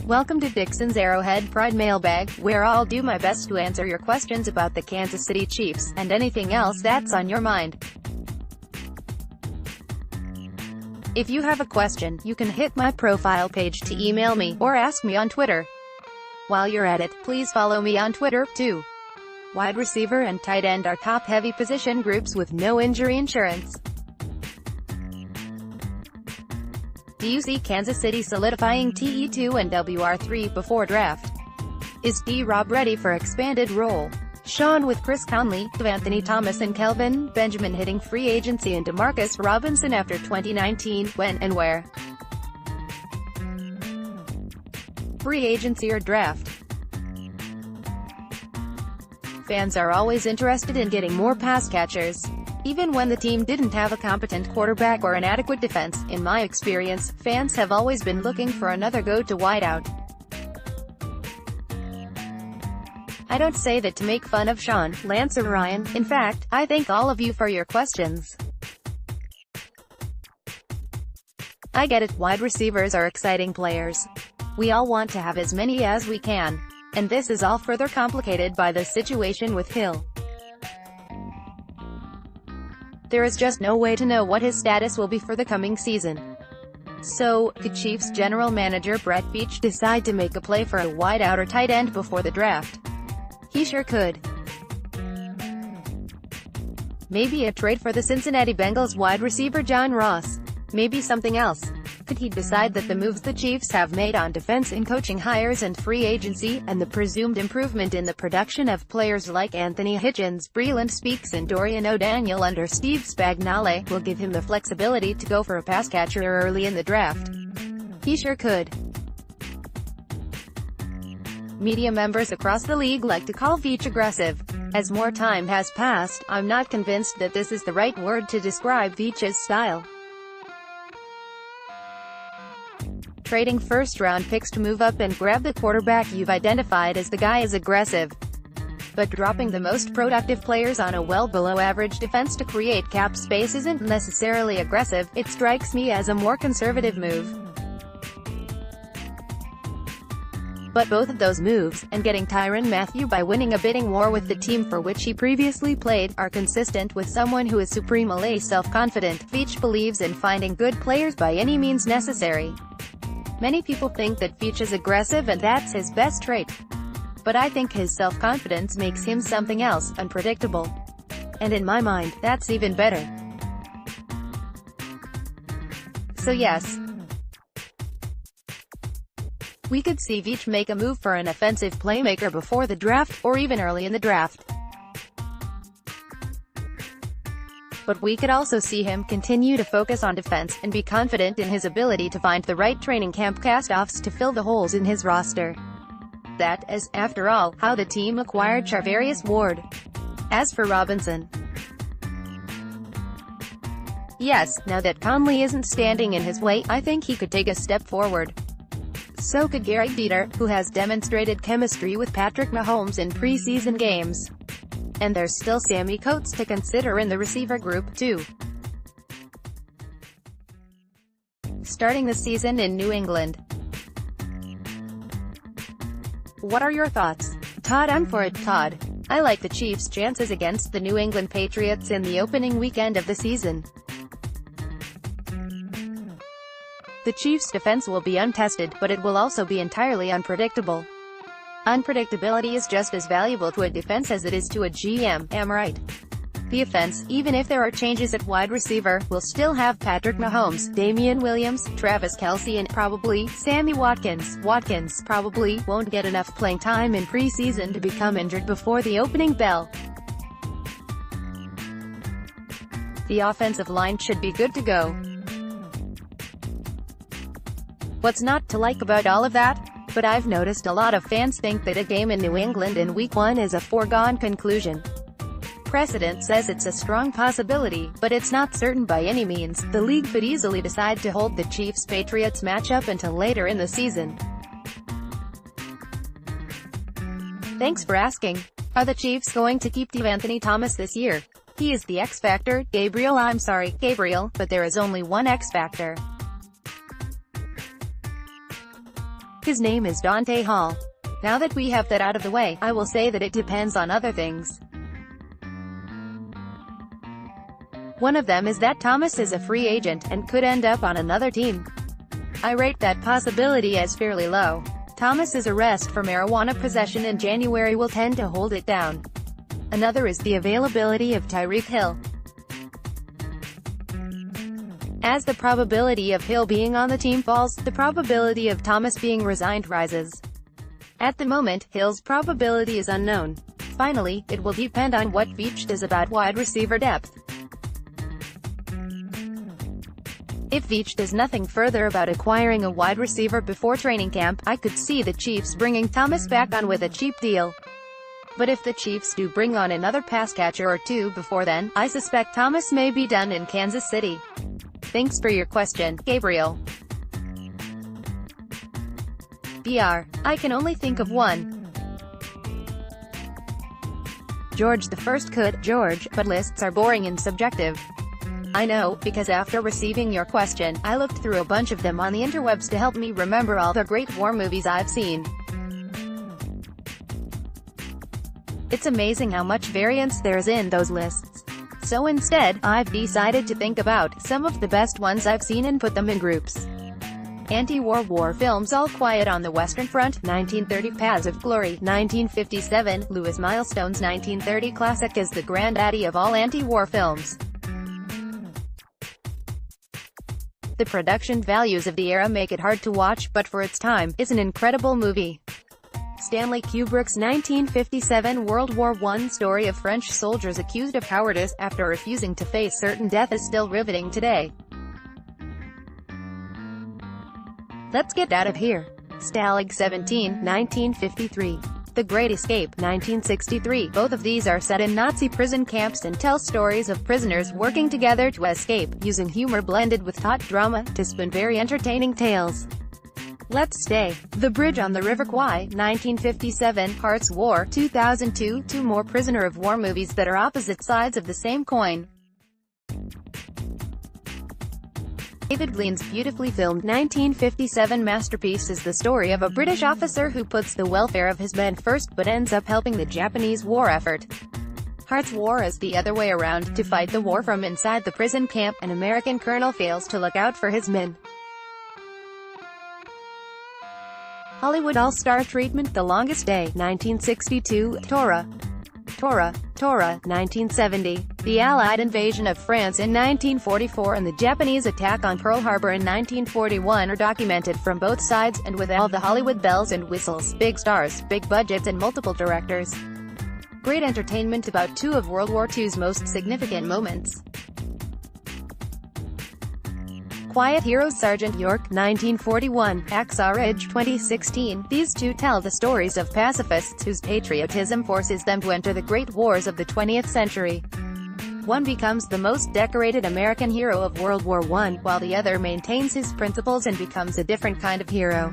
Welcome to Dixon's Arrowhead Pride Mailbag, where I'll do my best to answer your questions about the Kansas City Chiefs, and anything else that's on your mind. If you have a question, you can hit my profile page to email me, or ask me on Twitter. While you're at it, please follow me on Twitter, too. Wide receiver and tight end are top-heavy position groups with no injury insurance. Do you see Kansas City solidifying TE2 and WR3 before draft? Is D-Rob ready for expanded role? Sean with Chris Conley, Anthony Thomas and Kelvin Benjamin hitting free agency, and Demarcus Robinson after 2019, when and where? Free agency or draft? Fans are always interested in getting more pass catchers. Even when the team didn't have a competent quarterback or an adequate defense, in my experience, fans have always been looking for another go-to wideout. I don't say that to make fun of Sean, Lance or Ryan. In fact, I thank all of you for your questions. I get it, wide receivers are exciting players. We all want to have as many as we can. And this is all further complicated by the situation with Hill. There is just no way to know what his status will be for the coming season. So, could Chiefs general manager Brett Veach decide to make a play for a wideout or tight end before the draft? He sure could. Maybe a trade for the Cincinnati Bengals wide receiver John Ross. Maybe something else. Could he decide that the moves the Chiefs have made on defense in coaching hires and free agency, and the presumed improvement in the production of players like Anthony Hitchens, Breeland Speaks and Dorian O'Daniel under Steve Spagnuolo, will give him the flexibility to go for a pass catcher early in the draft? He sure could. Media members across the league like to call Veach aggressive. As more time has passed, I'm not convinced that this is the right word to describe Veach's style. Trading first-round picks to move up and grab the quarterback you've identified as the guy is aggressive. But dropping the most productive players on a well-below-average defense to create cap space isn't necessarily aggressive. It strikes me as a more conservative move. But both of those moves, and getting Tyrann Mathieu by winning a bidding war with the team for which he previously played, are consistent with someone who is supremely self-confident. Veach believes in finding good players by any means necessary. Many people think that Veach is aggressive and that's his best trait. But I think his self-confidence makes him something else, unpredictable. And in my mind, that's even better. So yes, we could see Veach make a move for an offensive playmaker before the draft, or even early in the draft. But we could also see him continue to focus on defense, and be confident in his ability to find the right training camp cast-offs to fill the holes in his roster. That is, after all, how the team acquired Charvarius Ward. As for Robinson, yes, now that Conley isn't standing in his way, I think he could take a step forward. So could Gary Dieter, who has demonstrated chemistry with Patrick Mahomes in preseason games. And there's still Sammy Coates to consider in the receiver group, too. Starting the season in New England. What are your thoughts? Todd: I'm for it, Todd. I like the Chiefs' chances against the New England Patriots in the opening weekend of the season. The Chiefs' defense will be untested, but it will also be entirely unpredictable. Unpredictability is just as valuable to a defense as it is to a GM, am right? The offense, even if there are changes at wide receiver, will still have Patrick Mahomes, Damian Williams, Travis Kelce and, probably, Sammy Watkins. Watkins probably won't get enough playing time in preseason to become injured before the opening bell. The offensive line should be good to go. What's not to like about all of that? But I've noticed a lot of fans think that a game in New England in Week 1 is a foregone conclusion. Precedent says it's a strong possibility, but it's not certain by any means. The league could easily decide to hold the Chiefs-Patriots matchup until later in the season. Thanks for asking. Are the Chiefs going to keep Anthony Thomas this year? He is the X factor, Gabriel. I'm sorry, Gabriel, but there is only one X factor. His name is Dante Hall. Now that we have that out of the way, I will say that it depends on other things. One of them is that Thomas is a free agent, and could end up on another team. I rate that possibility as fairly low. Thomas's arrest for marijuana possession in January will tend to hold it down. Another is the availability of Tyreek Hill. As the probability of Hill being on the team falls, the probability of Thomas being resigned rises. At the moment, Hill's probability is unknown. Finally, it will depend on what Veach does about wide receiver depth. If Veach does nothing further about acquiring a wide receiver before training camp, I could see the Chiefs bringing Thomas back on with a cheap deal. But if the Chiefs do bring on another pass catcher or two before then, I suspect Thomas may be done in Kansas City. Thanks for your question, Gabriel. BR. I can only think of one. George I could, George, but lists are boring and subjective. I know, because after receiving your question, I looked through a bunch of them on the interwebs to help me remember all the great war movies I've seen. It's amazing how much variance there is in those lists. So instead, I've decided to think about some of the best ones I've seen and put them in groups. Anti-war war films: All Quiet on the Western Front, 1930, Paths of Glory, 1957, Lewis Milestone's 1930 classic is the granddaddy of all anti-war films. The production values of the era make it hard to watch, but for its time, it's an incredible movie. Stanley Kubrick's 1957 World War I story of French soldiers accused of cowardice after refusing to face certain death is still riveting today. Let's Get Out of Here. Stalag 17, 1953. The Great Escape, 1963. Both of these are set in Nazi prison camps and tell stories of prisoners working together to escape, using humor blended with taut drama to spin very entertaining tales. Let's Stay. The Bridge on the River Kwai, 1957. Hearts War, 2002. Two more prisoner of war movies that are opposite sides of the same coin. David Lean's beautifully filmed 1957 masterpiece is the story of a British officer who puts the welfare of his men first but ends up helping the Japanese war effort. Hearts War is the other way around. To fight the war from inside the prison camp, an American colonel fails to look out for his men. Hollywood All-Star Treatment: The Longest Day, 1962. Tora, 1970. The Allied invasion of France in 1944 and the Japanese attack on Pearl Harbor in 1941 are documented from both sides, and with all the Hollywood bells and whistles, big stars, big budgets and multiple directors. Great entertainment about two of World War II's most significant moments. Quiet Heroes: Sergeant York, 1941, Hacksaw Ridge, 2016. These two tell the stories of pacifists whose patriotism forces them to enter the great wars of the 20th century. One becomes the most decorated American hero of World War I, while the other maintains his principles and becomes a different kind of hero.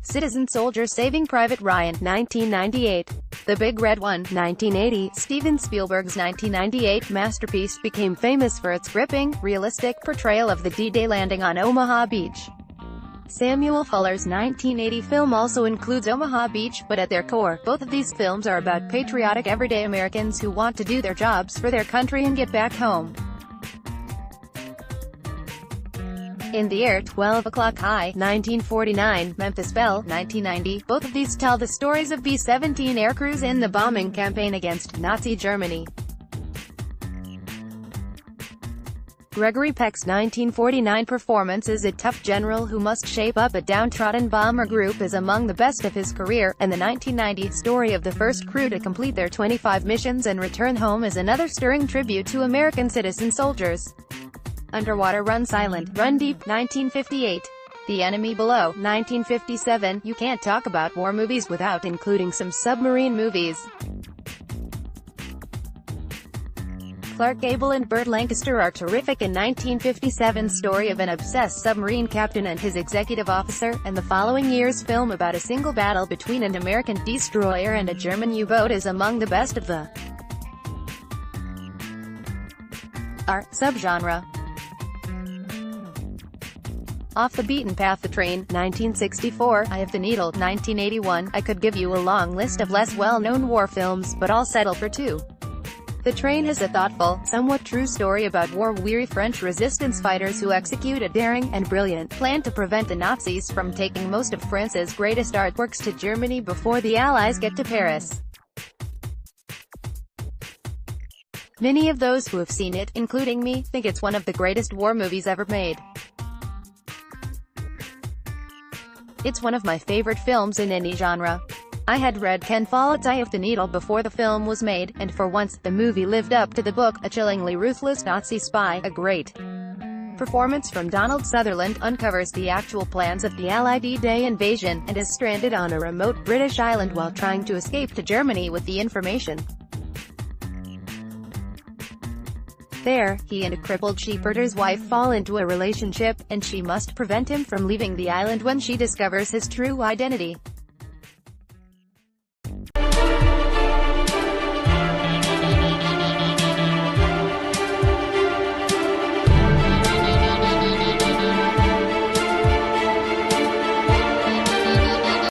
Citizen Soldier: Saving Private Ryan, 1998. The Big Red One, 1980. Steven Spielberg's 1998 masterpiece became famous for its gripping, realistic portrayal of the D-Day landing on Omaha Beach. Samuel Fuller's 1980 film also includes Omaha Beach, but at their core, both of these films are about patriotic everyday Americans who want to do their jobs for their country and get back home. In the Air, 12 O'Clock High, 1949, Memphis Belle, 1990. Both of these tell the stories of B-17 aircrews in the bombing campaign against Nazi Germany. Gregory Peck's 1949 performance as a tough general who must shape up a downtrodden bomber group is among the best of his career, and the 1990 story of the first crew to complete their 25 missions and return home is another stirring tribute to American citizen soldiers. Underwater: Run Silent, Run Deep, 1958. The Enemy Below, 1957. You can't talk about war movies without including some submarine movies. Clark Gable and Burt Lancaster are terrific in 1957's story of an obsessed submarine captain and his executive officer, and the following year's film about a single battle between an American destroyer and a German U-boat is among the best of the subgenre. Off the Beaten Path, The Train, 1964, Eye of the Needle, 1981. I could give you a long list of less well-known war films, but I'll settle for two. The Train is a thoughtful, somewhat true story about war-weary French resistance fighters who execute a daring and brilliant plan to prevent the Nazis from taking most of France's greatest artworks to Germany before the Allies get to Paris. Many of those who have seen it, including me, think it's one of the greatest war movies ever made. It's one of my favorite films in any genre. I had read Ken Follett's Eye of the Needle before the film was made, and for once, the movie lived up to the book. A chillingly ruthless Nazi spy, a great performance from Donald Sutherland, uncovers the actual plans of the Allied D-Day invasion, and is stranded on a remote British island while trying to escape to Germany with the information. There, he and a crippled sheepherder's wife fall into a relationship, and she must prevent him from leaving the island when she discovers his true identity.